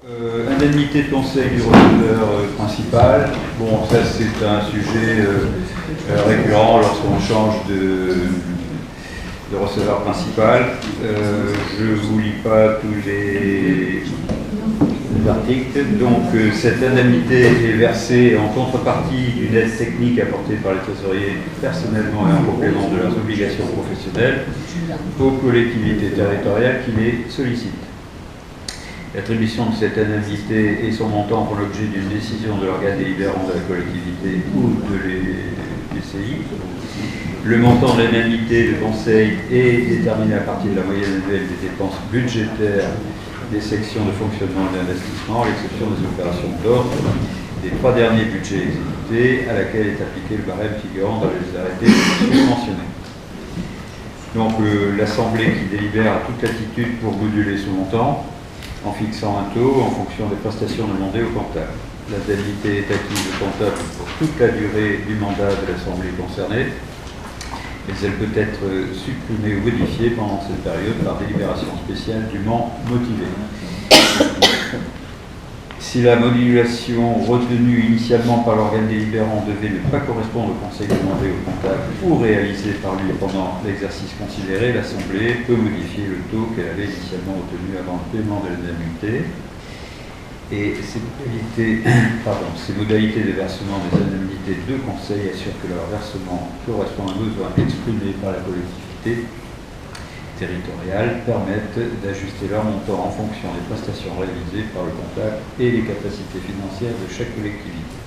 Indemnité de conseil du receveur principal. Bon, ça c'est un sujet récurrent lorsqu'on change de receveur principal. Je ne vous lis pas tous les articles. Donc cette indemnité est versée en contrepartie d'une aide technique apportée par les trésoriers personnellement et en complément de leurs obligations professionnelles aux collectivités territoriales qui les sollicitent. L'attribution de cette indemnité et son montant font l'objet d'une décision de l'organe délibérant de la collectivité ou de l'EPCI. Le montant de l'indemnité de conseil est déterminé à partir de la moyenne annuelle des dépenses budgétaires des sections de fonctionnement et d'investissement, à l'exception des opérations d'ordre des 3 derniers budgets exécutés, à laquelle est appliqué le barème figurant dans les arrêtés mentionnés. Donc l'Assemblée qui délibère a toute latitude pour moduler ce montant, en fixant un taux en fonction des prestations demandées au comptable. L'indemnité est acquise au comptable pour toute la durée du mandat de l'Assemblée concernée, mais elle peut être supprimée ou modifiée pendant cette période par délibération spéciale dûment motivée. Si la modulation retenue initialement par l'organe délibérant devait ne pas correspondre au conseil demandé au comptable ou réalisé par lui pendant l'exercice considéré, l'Assemblée peut modifier le taux qu'elle avait initialement retenu avant le paiement de l'indemnité. Et ces modalités de versement des indemnités de conseil assurent que leur versement correspond à un besoin exprimé par la collectivité territoriales permettent d'ajuster leur montant en fonction des prestations réalisées par le comptable et les capacités financières de chaque collectivité.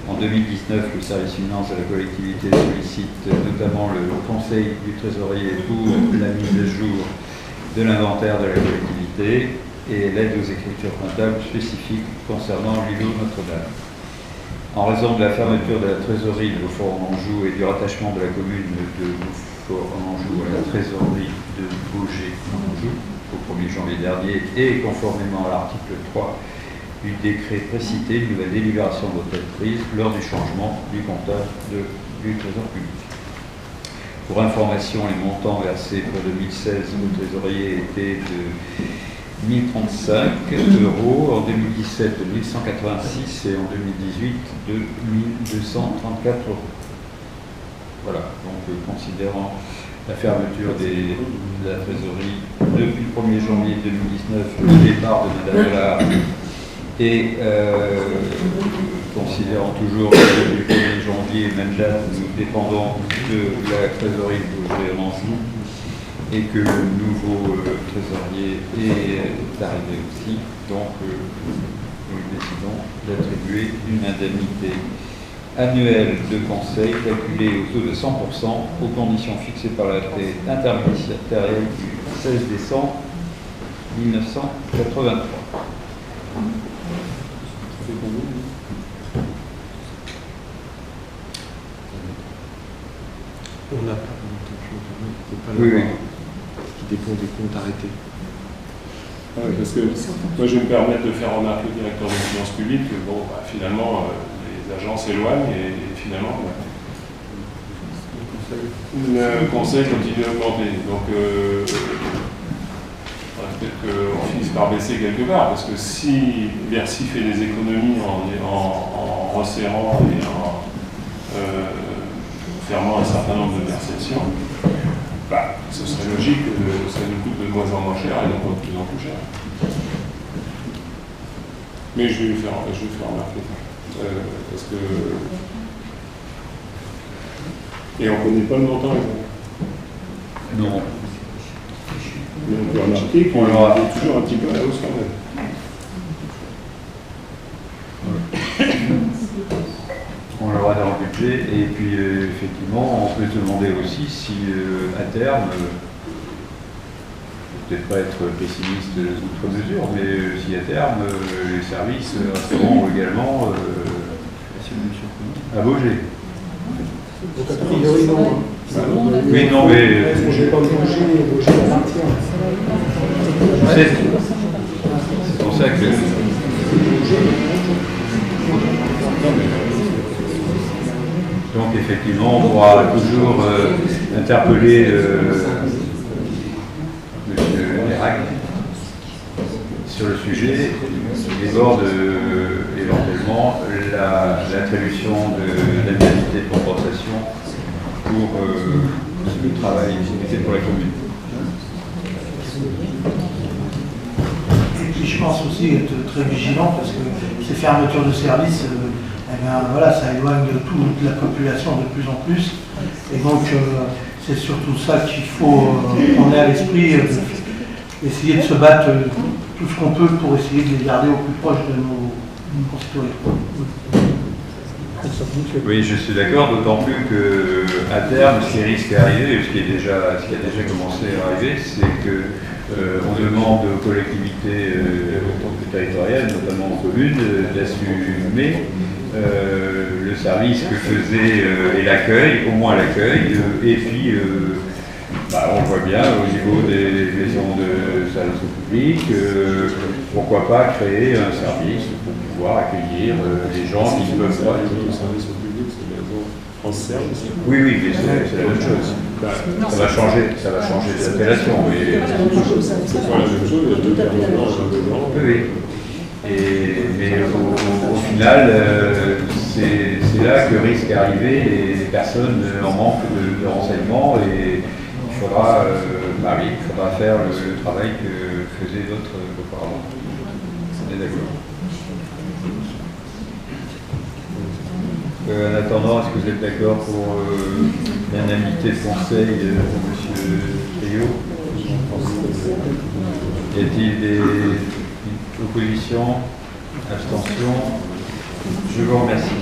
En 2019, le service finance de la collectivité sollicite notamment le conseil du trésorier pour la mise à jour de l'inventaire de la collectivité et l'aide aux écritures comptables spécifiques concernant l'îlot Notre-Dame. En raison de la fermeture de la trésorerie de Beaufort-en-Anjou et du rattachement de la commune de Beaufort-en-Anjou à la trésorerie de Baugé-en-Anjou au 1er janvier dernier et conformément à l'article 3 du décret précité, une nouvelle délibération doit être prise lors du changement du comptable du Trésor public. Pour information, les montants versés pour 2016 au trésorier étaient de 1035 euros, en 2017 de 1186 et en 2018 de 1234 euros. Voilà, donc considérant la fermeture de la trésorerie depuis le 1er janvier 2019, le départ de Madame Delard et considérant toujours que depuis le 1er janvier, même date, nous dépendons de la trésorerie de Baugé-en-Anjou et que le nouveau trésorier est arrivé aussi, donc nous décidons d'attribuer une indemnité annuelle de conseil calculée au taux de 100% aux conditions fixées par l'arrêté interministériel du 16 décembre 1983. On n'a pas Oui, oui. Qui dépend des comptes arrêtés. Ouais, parce que moi je vais me permettre de faire remarquer au directeur des finances publiques que bon, finalement les agents s'éloignent et finalement le conseil continue à augmenter. Donc peut-être qu'on finisse par baisser quelque part, parce que si Bercy fait des économies en resserrant et en fermant un certain nombre de perceptions, ce serait logique que ça nous coûte de moins en moins cher et non pas de plus en plus cher. Mais je vais lui faire remarquer. Parce que... Et on ne connaît pas le montant exact. Non. Mais on peut remarquer qu'on est toujours un petit peu à la hausse quand même. On l'aura dans le budget et puis effectivement on peut se demander aussi si à terme, peut-être pas être pessimiste outre mesure, mais si à terme les services resteront également à Baugé. Donc a priori non. Oui, non, mais Baugé pas Baugé, Baugé appartient. c'est pour ça que donc effectivement, on pourra toujours interpeller M. Lérac sur le sujet, il déborde éventuellement l'attribution de l'indemnité de compensation pour le travail exécuté pour la commune. Et puis je pense aussi être très vigilant parce que ces fermetures de services, eh bien, voilà, ça éloigne toute la population de plus en plus. Et donc c'est surtout ça qu'il faut prendre à l'esprit, essayer de se battre tout ce qu'on peut pour essayer de les garder au plus proche de nos concitoyens. Oui, je suis d'accord, d'autant plus qu'à terme, ce qui risque d'arriver, ce qui a déjà commencé à arriver, c'est que on demande aux collectivités territoriales, notamment aux communes, d'assumer le service que faisait et l'accueil, au moins l'accueil, et puis on voit bien au niveau des maisons de service au public, pourquoi pas créer un service pour pouvoir accueillir les gens qui ne peuvent pas. Le service au public, c'est la maison France Service. Oui, mais c'est la même chose. Ça va changer d'appellation. C'est pas la même chose, il y a deux permanents, un dedans. Oui. Mais au final, c'est là que risque d'arriver les personnes en manque de renseignements et il faudra faire le travail que faisaient d'autres auparavant. On est d'accord. En attendant, est-ce que vous êtes d'accord pour l'indemnité de conseil de M. Trio? Y a-t-il des oppositions, abstentions? Je vous remercie.